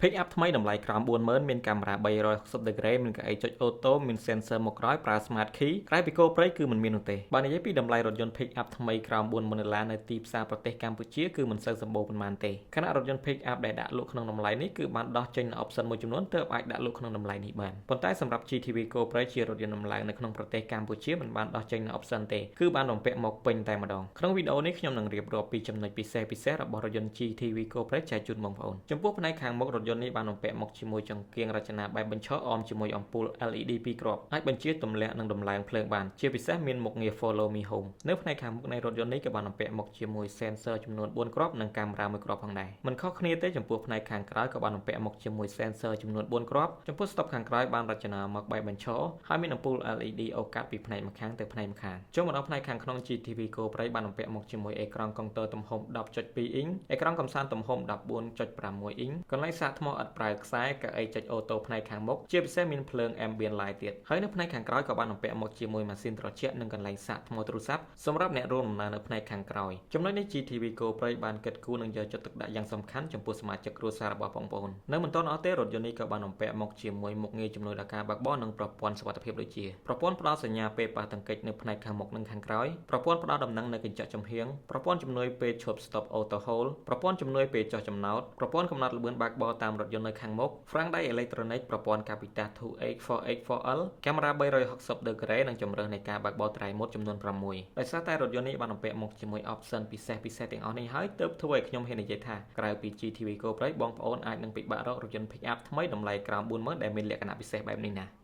Pick up ថ្មីតម្លៃក្រោម40000មានកាមេរ៉ា360ដឺក្រេមានកៅអីចុចអូតូមាន sensor មកក្រោយប្រើ smart key ក្រៅពីគោព្រៃគឺមិនមាននោះទេបើនិយាយពីតម្លៃរថយន្ត Pick up ថ្មីក្រោម$40000នៅទីផ្សារប្រទេសកម្ពុជាគឺមិនសូវសម្បូរប៉ុន្មានទេខណៈរថយន្ត Pick up ដែលដាក់លក់ក្នុងតម្លៃនេះគឺបានដោះចេញនូវ option មួយចំនួនទើបអាចដាក់លក់ក្នុងតម្លៃនេះបានប៉ុន្តែសម្រាប់ GTV គោព្រៃជារថយន្តដំឡើងនៅក្នុងប្រទេសកម្ពុជាមិនបានដោះចេញនូវ option ទេគឺបានបំពាក់មកពេញតែម្ដងក្នុងវីដេអូនេះខ្ញុំនឹងរៀបរាប់ពីចំណុចពិសេសរបស់រថយន្ត GTV គោព្រៃចែកជូនបងប្អូនចំពោះផ្នែកខាងមុខរថយន្តនេះបានបំពាក់មកជាមួយចង្គៀងរចនាបែបបញ្ឈរអមជាមួយអំពូល LED ពីរគ្រាប់អាចបញ្ជាទម្លាក់និងដំឡើងភ្លើងបានជាពិសេសមានមុខងារ Follow Me Home នៅផ្នែកខាងមុខនៃរថយន្តនេះក៏បានបំពាក់មកជាមួយ sensor ចំនួន4គ្រាប់និងកាមេរ៉ាមួយគ្រាប់ផងដែរមិនខុសគ្នាទេចំពោះផ្នែកខាងក្រោយក៏បានបំពាក់មកជាមួយ sensor ចំនួន4គ្រាប់ចំពោះ stop ខាងក្រោយបានរចនាមកបែបបញ្ឈរហើយមានអំពូល LED អូកាត់ពីផ្នែកម្ខាងទៅផ្នែកម្ខាងចូលមកដល់ផ្នែកខាងក្នុង GTV គោព្រៃបានបំពាក់មកជាមួយអេក្រង់កុងទ័រទំហំ 10.2 អ៊ីងអេក្រង់កំសាន្តទំហំ 14.6 អ៊ីងកន្លែងសាកថ្មឥតប្រើខ្សែកៅអីចុចអូតូផ្នែកខាងមុខជាពិសេសមានភ្លើង ambient light ទៀតហើយនៅផ្នែកខាងក្រោយក៏បានបំពាក់មកជាមួយម៉ាស៊ីនត្រជាក់និងកន្លែងសាកថ្មទូរស័ព្ទសម្រាប់អ្នករួមដំណើរនៅផ្នែកខាងក្រោយចំណុចនេះ GTV គោព្រៃបានគិតគូរនិងយកចិត្តទុកដាក់យ៉ាងសំខាន់ចំពោះសមាជិកគ្រួសាររបស់បងប្អូននៅមិនទាន់អស់ទេរថយន្តនេះក៏បានបំពាក់មកជាមួយមុខងារជំនួយដល់ការបើកបរនិងប្រព័ន្ធសុវត្ថិភាពដូចជាប្រព័ន្ធផ្ដល់សញ្ញាពេលប៉ះទង្គិចនៅផ្នែកខាងមុខនិងខាងក្រោយប្រព័ន្ធផ្ដល់ដំណឹងនៅកញ្ចក់ចំហៀងប្រព័ន្ធជំនួយពេលឈប់ stop auto hold ប្រព័ន្ធជំនួយពេលចុះចំណោតប្រព័ន្ធកំណត់ល្បឿនបើកបរតាមរថយន្តនៅខាងមុខហ្វ្រាំងដៃអេឡិចត្រូនិកប្រព័ន្ធកាពីតា 28484L កាមេរ៉ា360ដឺក្រេនិងជម្រើសនៃការបើកបរ Tri Mode ចំនួន6ដោយសារតែរថយន្តនេះបានបំពាក់មកជាមួយ option ពិសេសទាំងអស់នេះហើយទើបធ្វើឲ្យខ្ញុំហ៊ាននិយាយថាក្រៅពី GTV គោព្រៃបងប្អូនអាចនឹងពិបាករករថយន្ត Pick up ថ្មីតម្លៃក្រោម40000ដែលមានលក្ខណៈពិសេសបែបនេះណា